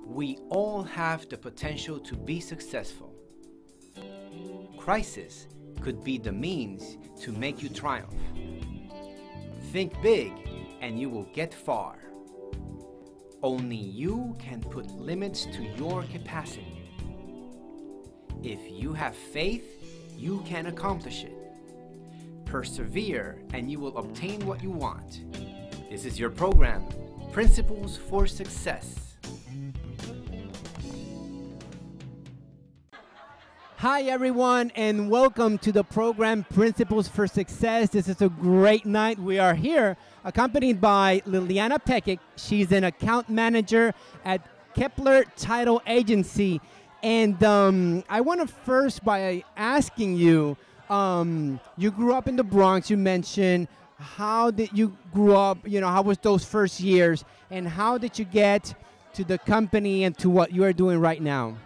We all have the potential to be successful. Crisis could be the means to make you triumph. Think big and you will get far. Only you can put limits to your capacity. If you have faith, you can accomplish it. Persevere and you will obtain what you want. This is your program, Principles for Success. Hi everyone, and welcome to the program Principles for Success. This is a great night. We are here accompanied by Liliana Pekic. She's an account manager at Kepler Title Agency. And I want to first by asking you, you grew up in the Bronx, you mentioned. How did you grow up, how was those first years, and how did you get to the company and to what you are doing right now?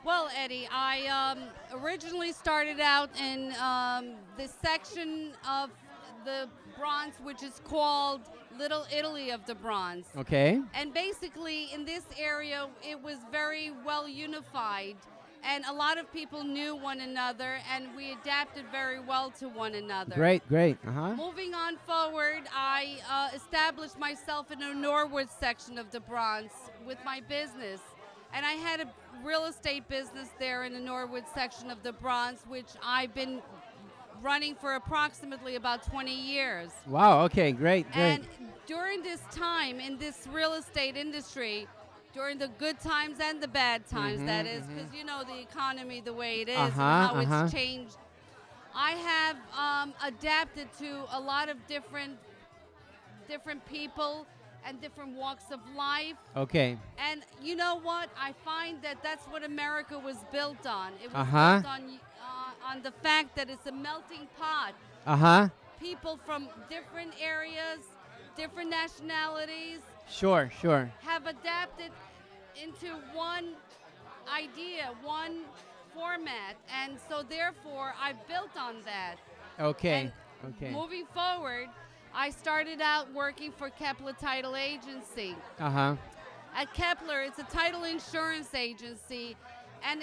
Well, Eddie, I originally started out in this section of the Bronx, which is called Little Italy of the Bronx. Okay. And basically, in this area, it was very well unified, and a lot of people knew one another, and we adapted very well to one another. Great. Moving on forward, I established myself in the Norwood section of the Bronx with my business. And I had a real estate business there in the Norwood section of the Bronx, which I've been running for approximately about 20 years. Wow, okay, great. And during this time in this real estate industry, during the good times and the bad times, that is, because you know the economy the way it is and how it's changed, I have adapted to a lot of different people and different walks of life. Okay. And you know what? I find that that's what America was built on. It was built on the fact that it's a melting pot. People from different areas, different nationalities. Sure. Have adapted into one idea, one format. And so therefore, I built on that. Okay. Moving forward, I started out working for Kepler Title Agency. At Kepler, it's a title insurance agency, and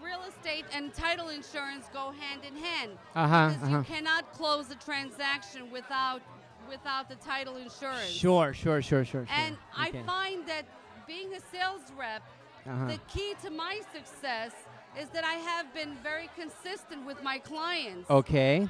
real estate and title insurance go hand in hand. Because you cannot close a transaction without the title insurance. Sure. And I find that being a sales rep, the key to my success is that I have been very consistent with my clients. Okay.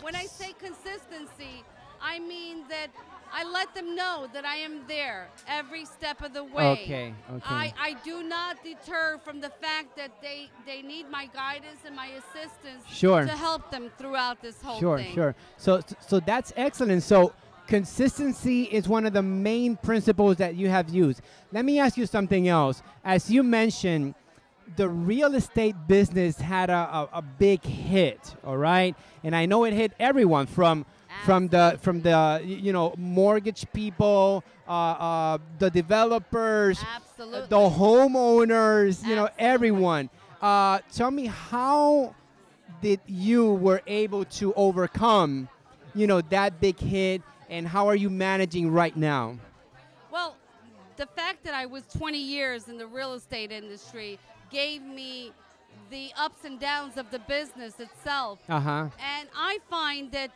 When I say consistency, I mean that I let them know that I am there every step of the way. Okay. I do not deter from the fact that they need my guidance and my assistance to help them throughout this whole thing. Sure. So that's excellent. So consistency is one of the main principles that you have used. Let me ask you something else. As you mentioned, the real estate business had a big hit, all right? And I know it hit everyone from the mortgage people, the developers, the homeowners, everyone. Tell me, how did you were able to overcome, that big hit, and how are you managing right now? Well, the fact that I was 20 years in the real estate industry gave me the ups and downs of the business itself. And I find that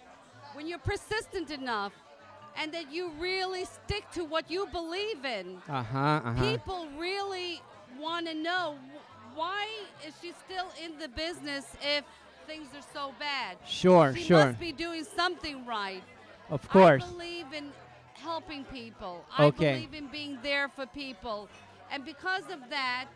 when you're persistent enough and that you really stick to what you believe in, people really want to know, why is she still in the business if things are so bad? She must be doing something right. Of course. I believe in helping people. I believe in being there for people. And because of that,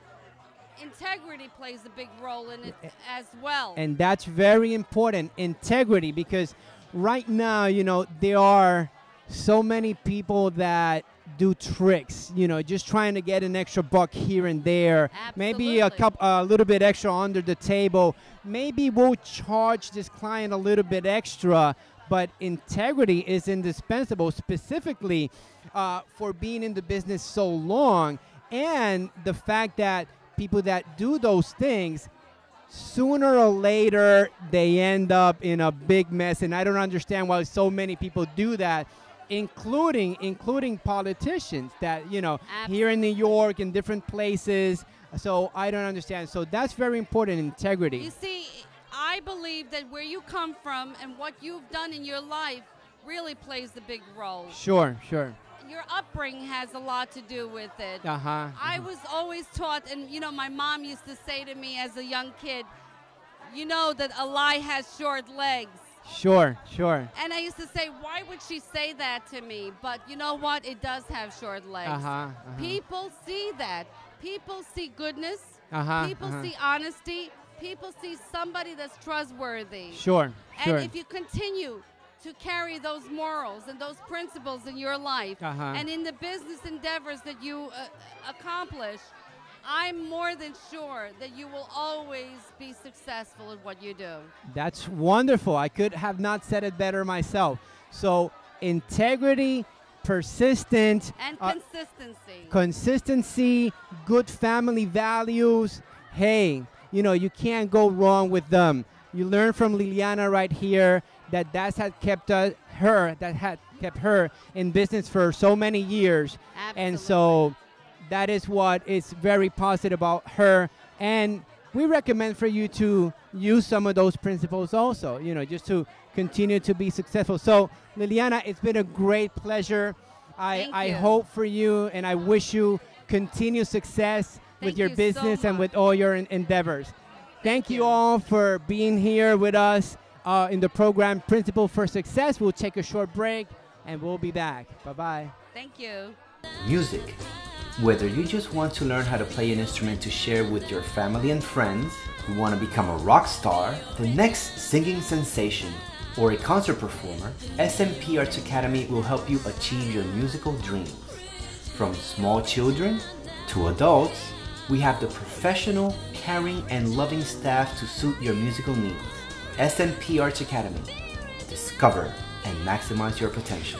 integrity plays a big role in it as well. And that's very important, integrity, because right now, there are so many people that do tricks, just trying to get an extra buck here and there. Absolutely. Maybe a little bit extra under the table. Maybe we'll charge this client a little bit extra, but integrity is indispensable, specifically for being in the business so long, and the fact that people that do those things, sooner or later, they end up in a big mess. And I don't understand why so many people do that. including politicians that, you know, Absolutely. here in New York, in different places. So I don't understand. So that's very important, integrity. You see, I believe that where you come from and what you've done in your life really plays a big role. Sure. Your upbringing has a lot to do with it. Uh-huh. I was always taught, and you know, my mom used to say to me as a young kid, you know that a lie has short legs. Sure. And I used to say, why would she say that to me? But you know what? It does have short legs. People see that. People see goodness. People see honesty. People see somebody that's trustworthy. Sure. And if you continue to carry those morals and those principles in your life and in the business endeavors that you accomplish, I'm more than sure that you will always be successful at what you do. That's wonderful. I could have not said it better myself. So integrity, persistent. And consistency. Consistency, good family values. Hey, you know, you can't go wrong with them. You learn from Liliana right here that had kept her in business for so many years. Absolutely. And so that is what is very positive about her. And we recommend for you to use some of those principles also, you know, just to continue to be successful. So Liliana, it's been a great pleasure. I hope for you and I wish you continued success with your business and with all your endeavors. Thank you all for being here with us in the program Principle for Success. We'll take a short break and we'll be back. Bye-bye. Thank you. Music. Whether you just want to learn how to play an instrument to share with your family and friends, you want to become a rock star, the next singing sensation, or a concert performer, SMP Arts Academy will help you achieve your musical dreams. From small children to adults, we have the professional, caring, and loving staff to suit your musical needs. SMP Arts Academy. Discover and maximize your potential.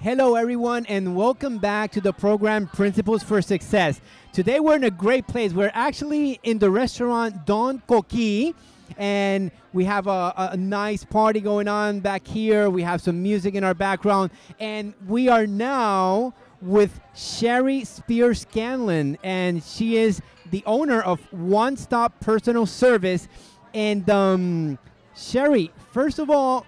Hello everyone and welcome back to the program Principles for Success. Today we're in a great place. We're actually in the restaurant Don Coqui and we have a nice party going on back here. We have some music in our background and we are now with Sherry Spears Scanlon, and she is the owner of One Stop Personal Service. And Sherry, first of all,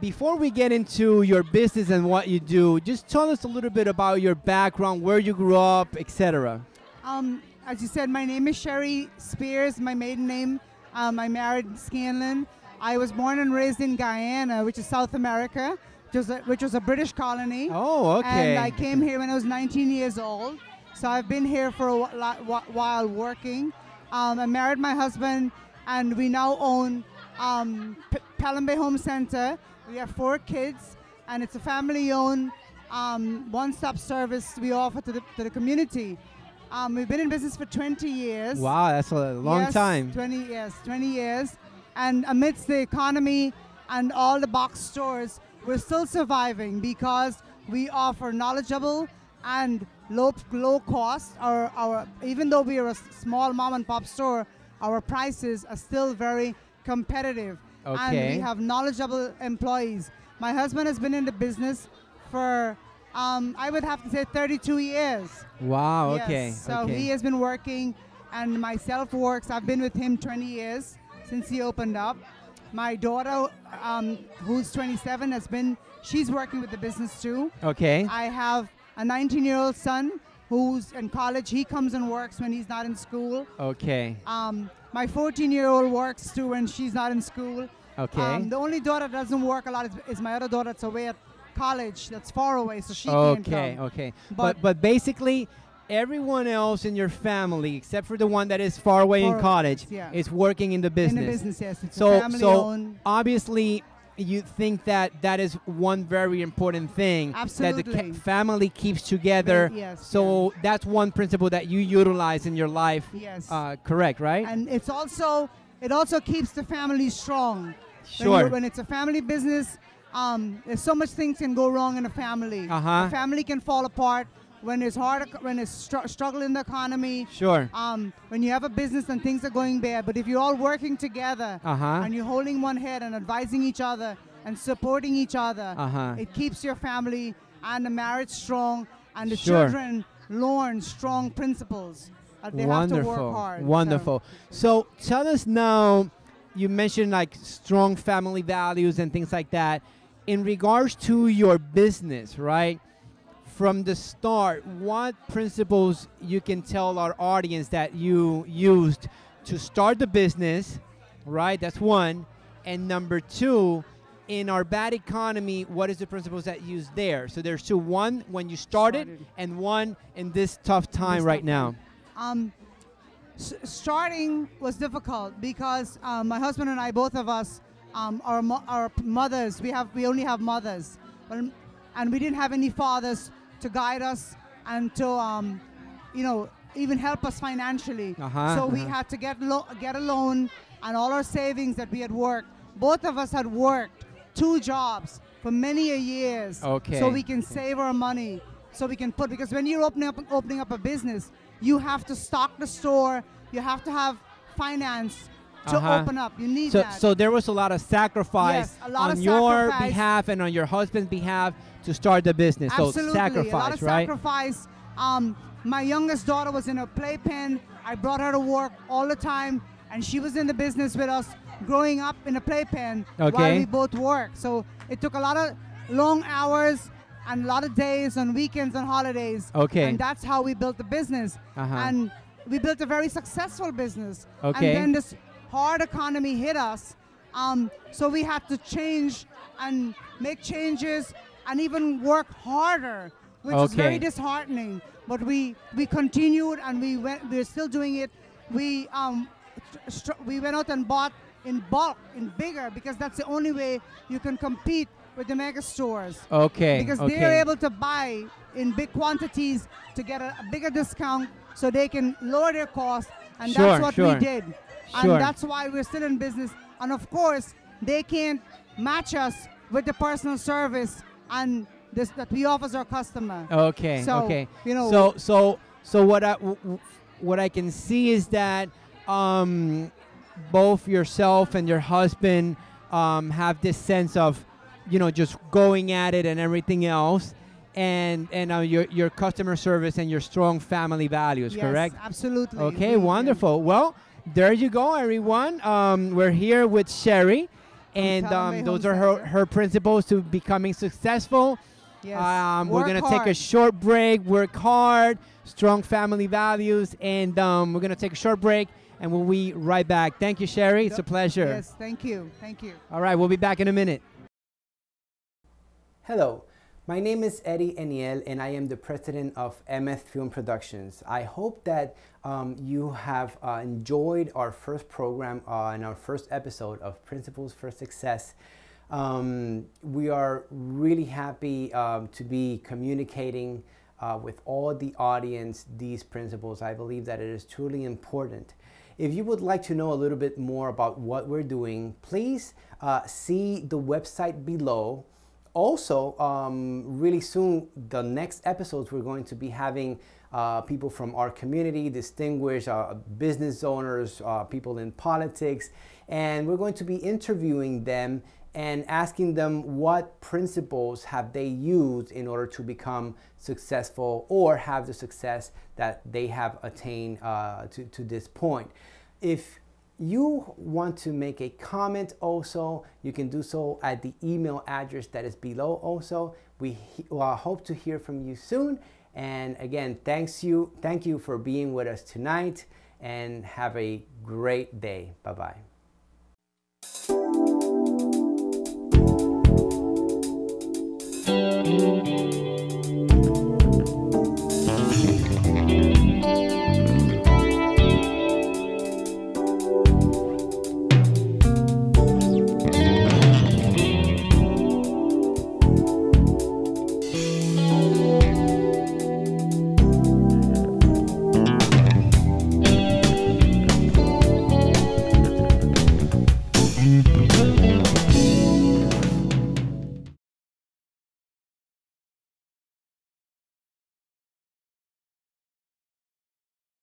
before we get into your business and what you do, just tell us a little bit about your background, where you grew up, etc. As you said, my name is Sherry Spears, my maiden name. I married Scanlon. I was born and raised in Guyana, which is South America, which was a British colony. Oh, okay. And I came here when I was 19 years old. So I've been here for a while working. I married my husband, and we now own Pelham Bay Home Center. We have 4 kids, and it's a family-owned one-stop service we offer to the community. We've been in business for 20 years. Wow, that's a long time. 20 years. And amidst the economy and all the box stores, we're still surviving because we offer knowledgeable and low cost. Even though we are a small mom and pop store, our prices are still very competitive. Okay. And we have knowledgeable employees. My husband has been in the business for, I would have to say 32 years. Wow, yes. okay. So he has been working and myself works. I've been with him 20 years since he opened up. My daughter, who's 27, she's working with the business too. Okay. I have a 19-year-old son who's in college. He comes and works when he's not in school. Okay. My 14-year-old works too when she's not in school. Okay. The only daughter that doesn't work a lot is my other daughter that's away at college, that's far away, so she can't come. Okay. But basically, everyone else in your family, except for the one that is far away in college, is working in the business. In the business, yes. It's a family-owned. Obviously, you think that is one very important thing. Absolutely. That the family keeps together. Yes. So that's one principle that you utilize in your life. Yes. Correct, right? And it also keeps the family strong. Sure. When it's a family business, there's so much things can go wrong in a family. Uh-huh. A family can fall apart when there's struggle in the economy. Sure. When you have a business and things are going bad, but if you're all working together Uh-huh. and you're holding one head and advising each other, and supporting each other, it keeps your family and the marriage strong, and the children learn strong principles. They have to work hard. Wonderful. So tell us now, you mentioned like strong family values and things like that. In regards to your business, right? From the start, what principles you can tell our audience that you used to start the business, right? That's one. And number two, in our bad economy, what is the principles that you use there? So there's two, one when you started and one in this tough time right now. Starting was difficult because my husband and I, both of us, our mothers, we only have mothers, and we didn't have any fathers to guide us and to even help us financially. So we had to get a loan, and all our savings that we had worked. Both of us had worked 2 jobs for many years, so we can save our money, so we can because when you're opening up a business, you have to stock the store, you have to have finance to open up. You need that. So there was a lot of sacrifice on your behalf and on your husband's behalf to start the business. Absolutely. So sacrifice, a lot of right? sacrifice. My youngest daughter was in a playpen. I brought her to work all the time, and she was in the business with us, growing up in a playpen while we both worked. So it took a lot of long hours and a lot of days on weekends and holidays. And that's how we built the business. And we built a very successful business. And then this hard economy hit us. So we had to change and make changes and even work harder, which is very disheartening. But we continued, and we're still doing it. We went out and bought in bulk, in bigger, because that's the only way you can compete with the mega stores. Because they're able to buy in big quantities to get a bigger discount, so they can lower their costs, and that's what we did. And that's why we're still in business. And of course, they can't match us with the personal service and this that we offer our customer. So what I can see is that both yourself and your husband have this sense of, just going at it and everything else, and your customer service and your strong family values, correct? Absolutely. Okay, wonderful. Well, there you go, everyone. We're here with Sherry, and those are her principles to becoming successful. We're going to take a short break, work hard, strong family values, and we're going to take a short break, and we'll be right back. Thank you, Sherry. It's a pleasure. Yes, thank you. Thank you. All right, we'll be back in a minute. Hello, my name is Eddie Eniel, and I am the president of MF Film Productions. I hope that you have enjoyed our first program and our first episode of Principles for Success. We are really happy to be communicating with all the audience these principles. I believe that it is truly important. If you would like to know a little bit more about what we're doing, please see the website below. Also, really soon, the next episodes, we're going to be having people from our community, distinguished business owners, people in politics, and we're going to be interviewing them and asking them what principles have they used in order to become successful or have the success that they have attained to this point. If you want to make a comment also, you can do so at the email address that is below also. We hope to hear from you soon. And again, thank you for being with us tonight, and have a great day. Bye-bye.